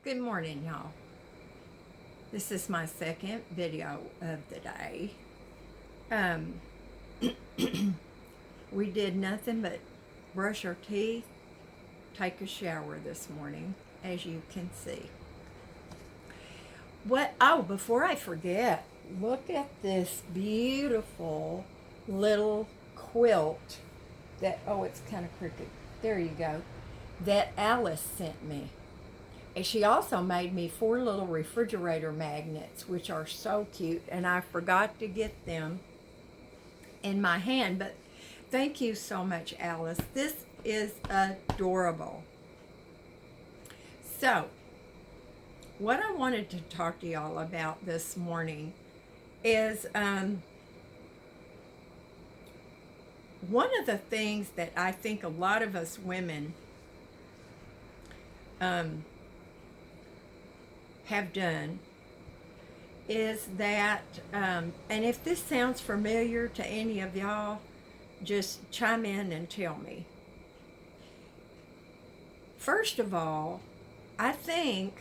Good morning, y'all. This is my second video of the day. Um, we did nothing but brush our teeth, take a shower this morning, as you can see. Before I forget, look at this beautiful little quilt it's kind of crooked. There you go. That Alice sent me. And she also made me 4 little refrigerator magnets, which are so cute, and I forgot to get them in my hand, but thank you so much, Alice. This is adorable. So, what I wanted to talk to y'all about this morning is one of the things that I think a lot of us women have done is that, and if this sounds familiar to any of y'all, just chime in and tell me. First of all, I think,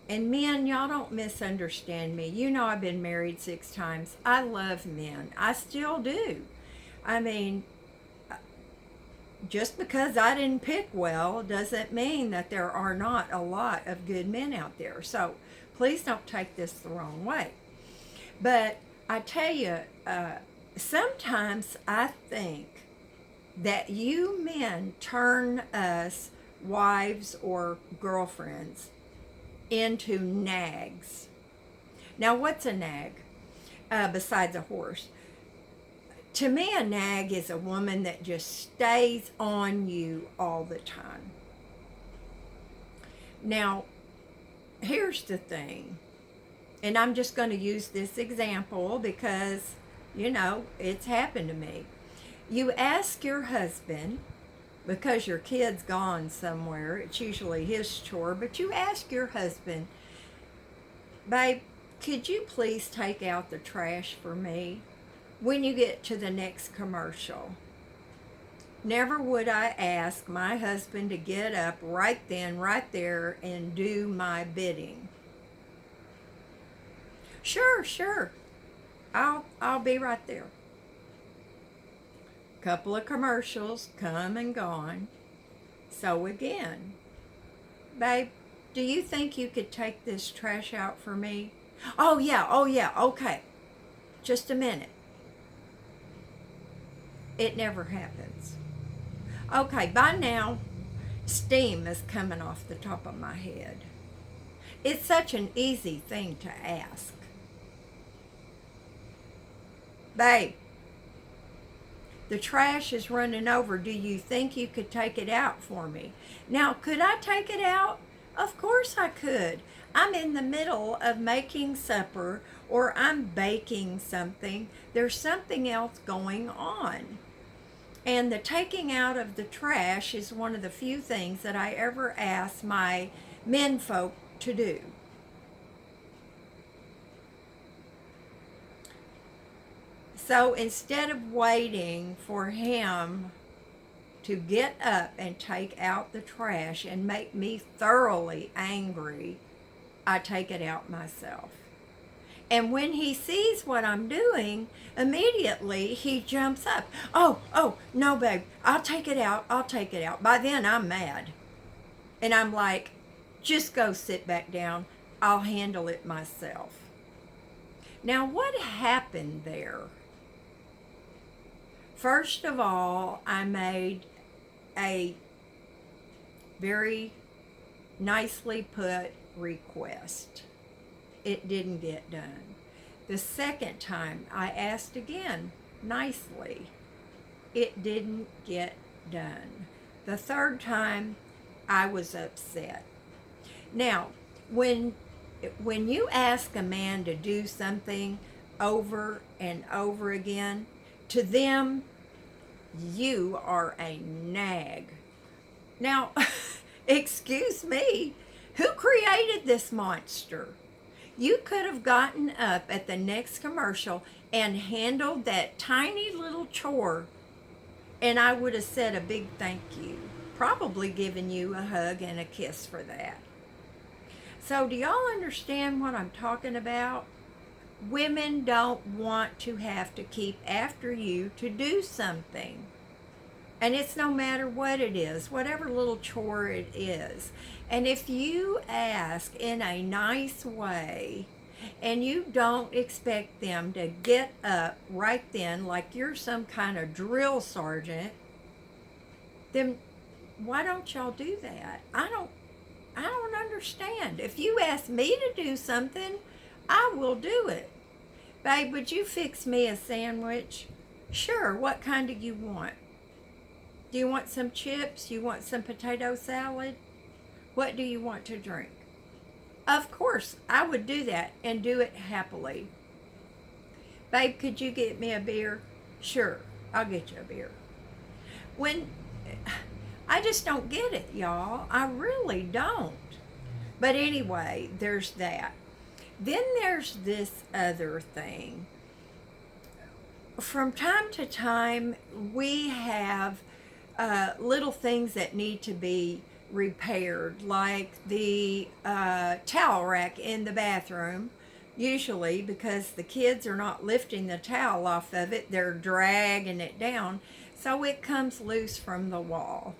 and men, y'all don't misunderstand me. You know I've been married 6 times. I love men. I still do. I mean, just because I didn't pick well doesn't mean that there are not a lot of good men out there. So please don't take this the wrong way. But I tell you, sometimes I think that you men turn us, wives or girlfriends, into nags. Now, what's a nag besides a horse? To me, a nag is a woman that just stays on you all the time. Now, here's the thing, and I'm just going to use this example because, it's happened to me. You ask your husband, because your kid's gone somewhere, it's usually his chore, but you ask your husband, babe, could you please take out the trash for me when you get to the next commercial? Never would I ask my husband to get up right then, right there, and do my bidding. Sure. I'll be right there. Couple of commercials come and gone. So again, babe, do you think you could take this trash out for me? Oh yeah, okay. Just a minute. It never happens. Okay, by now, steam is coming off the top of my head. It's such an easy thing to ask. Babe, the trash is running over. Do you think you could take it out for me? Now, could I take it out? Of course I could. I'm in the middle of making supper or I'm baking something. There's something else going on. And the taking out of the trash is one of the few things that I ever ask my men folk to do. So instead of waiting for him to get up and take out the trash and make me thoroughly angry, I take it out myself. And when he sees what I'm doing, immediately he jumps up. Oh, no, babe, I'll take it out. By then I'm mad. And I'm like, just go sit back down. I'll handle it myself. Now, what happened there? First of all, I made a very nicely put request. It didn't get done. The second time, I asked again, nicely. It didn't get done. The third time, I was upset. Now, when you ask a man to do something over and over again, to them, you are a nag. Now, excuse me, who created this monster? You could have gotten up at the next commercial and handled that tiny little chore, and I would have said a big thank you, probably given you a hug and a kiss for that. So do y'all understand what I'm talking about? Women don't want to have to keep after you to do something. And it's no matter what it is, whatever little chore it is. And if you ask in a nice way and you don't expect them to get up right then like you're some kind of drill sergeant, then why don't y'all do that? I don't understand. If you ask me to do something, I will do it. Babe, would you fix me a sandwich? Sure. What kind do you want? Do you want some chips? You want some potato salad? What do you want to drink? Of course, I would do that and do it happily. Babe, could you get me a beer? Sure, I'll get you a beer. When I just don't get it, y'all. I really don't. But anyway, there's that. Then there's this other thing. From time to time, we have little things that need to be repaired, like the towel rack in the bathroom. Usually, because the kids are not lifting the towel off of it, they're dragging it down, so it comes loose from the wall.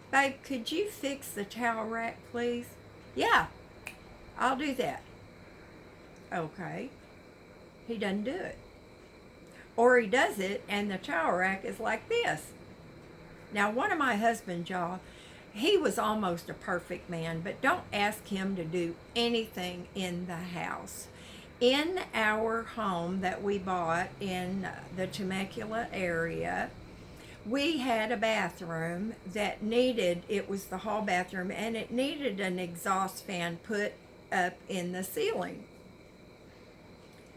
Babe, could you fix the towel rack, please? Yeah, I'll do that. Okay. He doesn't do it. Or he does it and the towel rack is like this. Now, one of my husband's, y'all, he was almost a perfect man, but don't ask him to do anything in the house. In our home that we bought in the Temecula area, we had a bathroom that needed, it was the hall bathroom, and it needed an exhaust fan put up in the ceiling.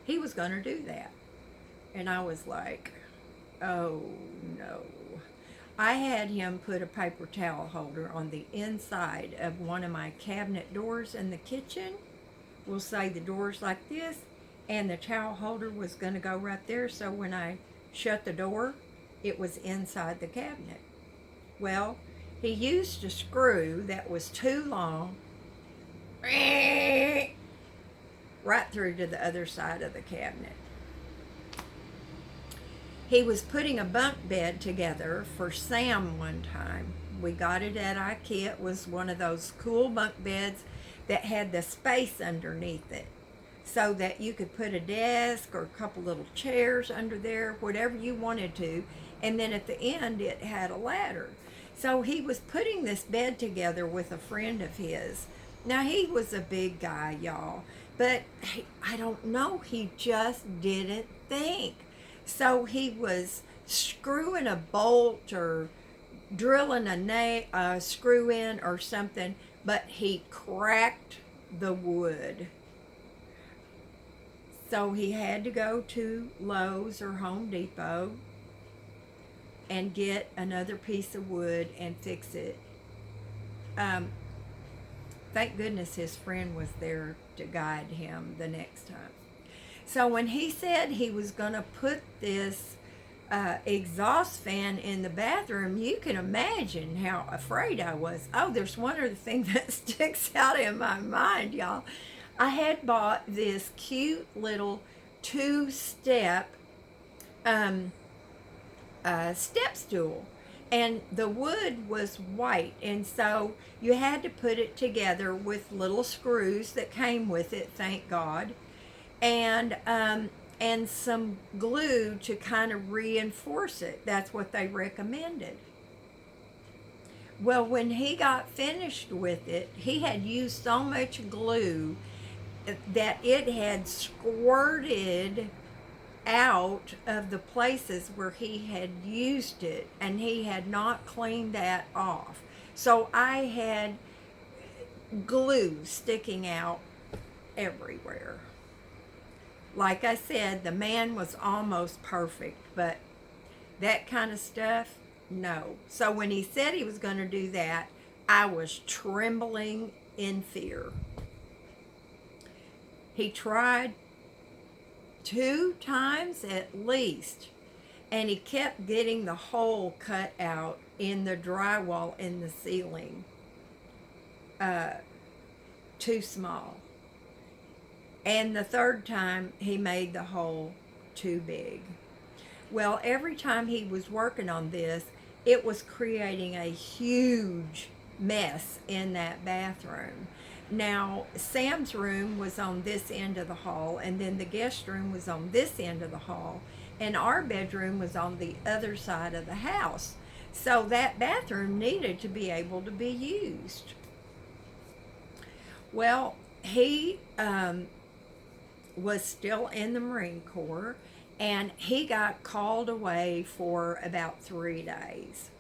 He was going to do that. And I was like, oh no. I had him put a paper towel holder on the inside of one of my cabinet doors in the kitchen. We'll say the door's like this, and the towel holder was going to go right there, so when I shut the door, it was inside the cabinet. Well, he used a screw that was too long, right through to the other side of the cabinet. He was putting a bunk bed together for Sam one time. We got it at IKEA. It was one of those cool bunk beds that had the space underneath it so that you could put a desk or a couple little chairs under there, whatever you wanted to. And then at the end, it had a ladder. So he was putting this bed together with a friend of his. Now, he was a big guy, y'all, but I don't know, he just didn't think. So he was screwing a bolt or drilling a screw in or something, but he cracked the wood. So he had to go to Lowe's or Home Depot and get another piece of wood and fix it. Thank goodness his friend was there to guide him the next time. So when he said he was going to put this exhaust fan in the bathroom, you can imagine how afraid I was. Oh, there's one other thing that sticks out in my mind, y'all. I had bought this cute little two-step step stool, and the wood was white, and so you had to put it together with little screws that came with it, thank God, and some glue to kind of reinforce it. That's what they recommended. Well, when he got finished with it, he had used so much glue that it had squirted out of the places where he had used it, and he had not cleaned that off. So I had glue sticking out everywhere. Like I said, the man was almost perfect, but that kind of stuff, no. So when he said he was going to do that, I was trembling in fear. He tried 2 times at least, and he kept getting the hole cut out in the drywall in the ceiling. too small. And the third time, he made the hole too big. Well, every time he was working on this, it was creating a huge mess in that bathroom. Now, Sam's room was on this end of the hall, and then the guest room was on this end of the hall, and our bedroom was on the other side of the house. So that bathroom needed to be able to be used. Well, he was still in the Marine Corps, and he got called away for about 3 days.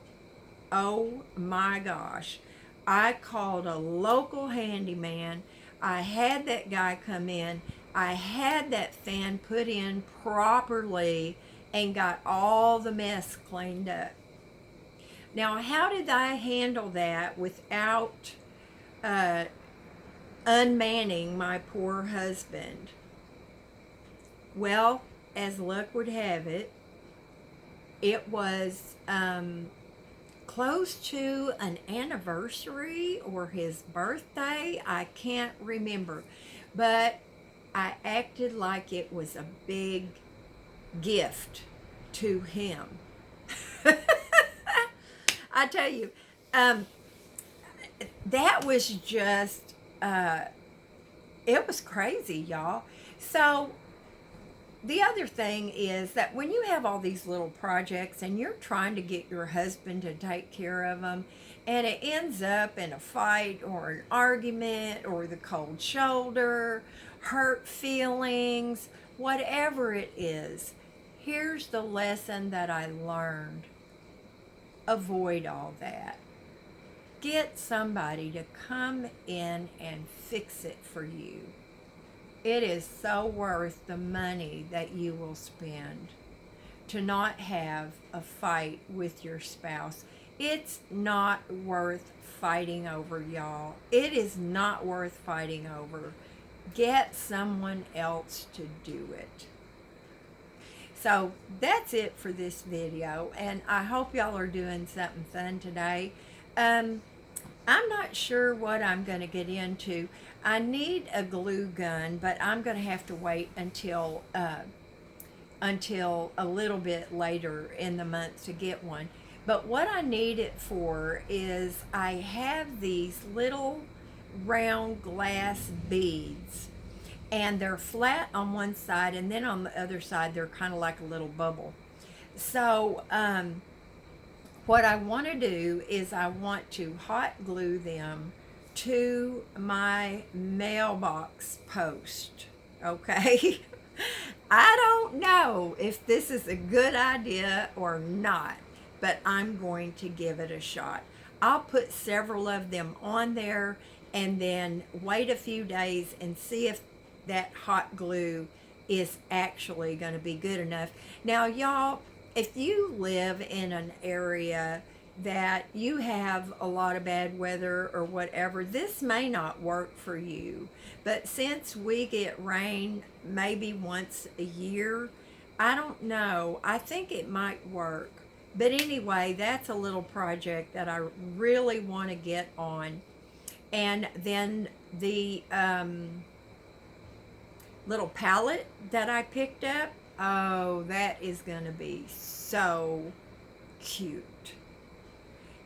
Oh my gosh. I called a local handyman. I had that guy come in. I had that fan put in properly and got all the mess cleaned up. Now, how did I handle that without unmanning my poor husband? Well, as luck would have it, it was close to an anniversary or his birthday. I can't remember. But I acted like it was a big gift to him. I tell you, that was just, it was crazy, y'all. So the other thing is that when you have all these little projects and you're trying to get your husband to take care of them, and it ends up in a fight or an argument or the cold shoulder, hurt feelings, whatever it is, here's the lesson that I learned. Avoid all that. Get somebody to come in and fix it for you. It is so worth the money that you will spend to not have a fight with your spouse. It's not worth fighting over, y'all. It is not worth fighting over. Get someone else to do it. So that's it for this video, and I hope y'all are doing something fun today. I'm not sure what I'm going to get into. I need a glue gun, but I'm going to have to wait until a little bit later in the month to get one. But what I need it for is I have these little round glass beads, and they're flat on one side, and then on the other side they're kind of like a little bubble. So what I want to do is I want to hot glue them to my mailbox post, okay? I don't know if this is a good idea or not, but I'm going to give it a shot. I'll put several of them on there and then wait a few days and see if that hot glue is actually going to be good enough. Now, y'all, if you live in an area that you have a lot of bad weather or whatever, this may not work for you. But since we get rain maybe once a year, I don't know. I think it might work. But anyway, that's a little project that I really want to get on. And then the little palette that I picked up, oh, that is going to be so cute.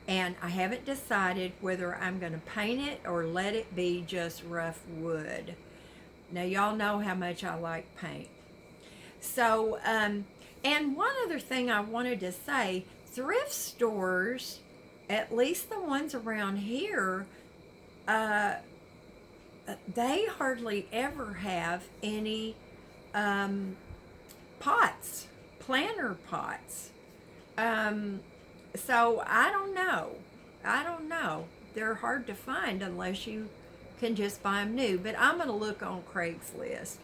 And I haven't decided whether I'm going to paint it or let it be just rough wood. Now, y'all know how much I like paint. So, and one other thing I wanted to say, thrift stores, at least the ones around here, they hardly ever have any pots, planter pots. So I don't know. They're hard to find unless you can just buy them new. But I'm going to look on Craigslist.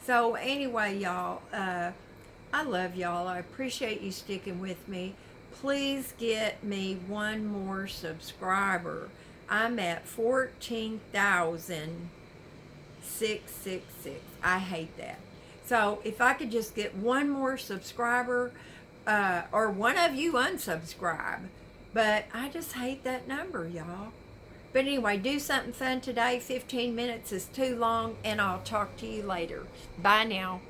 So anyway, y'all, I love y'all. I appreciate you sticking with me. Please get me one more subscriber. I'm at 14,666. I hate that. So if I could just get one more subscriber, or one of you unsubscribe. But I just hate that number, y'all. But anyway, do something fun today. 15 minutes is too long, and I'll talk to you later. Bye now.